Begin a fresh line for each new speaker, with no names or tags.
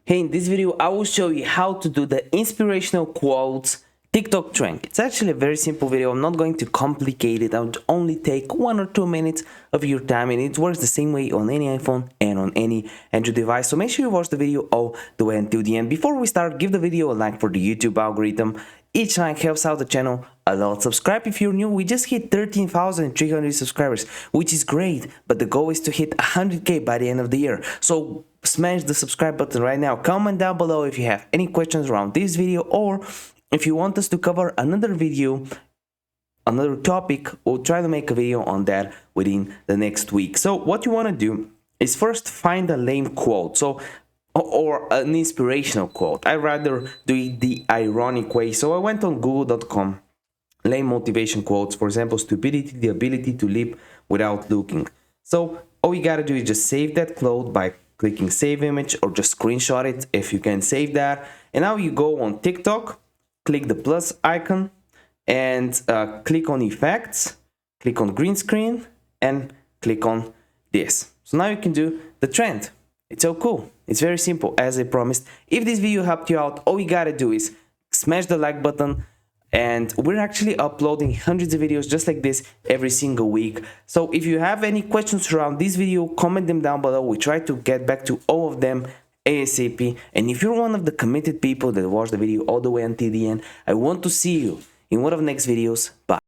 Hey, in this video, I will show you how to do the inspirational quotes TikTok trend. It's actually a very simple video. I'm not going to complicate it. I'll only take 1 or 2 minutes of your time, and it works the same way on any iPhone and on any Android device. So make sure you watch the video all the way until the end. Before we start, give the video a like for the YouTube algorithm. Each like helps out the channel a lot. Subscribe if you're new. We just hit 13,300 subscribers, which is great, but the goal is to hit 100k by the end of the year. So smash the subscribe button right now. Comment down below if you have any questions around this video, or if you want us to cover another video, another topic. We'll try to make a video on that within the next week. So what you want to do is first find a lame quote, or an inspirational quote. I rather do it the ironic way. So I went on google.com, lame motivation quotes, for example, stupidity, the ability to live without looking. So all you gotta do is just save that quote by clicking save image, or just screenshot it if you can save that. And now you go on TikTok, click the plus icon, and click on effects, click on green screen, and click on this. So now you can do the trend. It's so cool. It's very simple, as I promised. If this video helped you out, all you gotta do is smash the like button, and we're actually uploading hundreds of videos just like this every single week. So if you have any questions around this video, comment them down below. We try to get back to all of them ASAP. And if you're one of the committed people that watch the video all the way until the end, I want to see you in one of the next videos. Bye.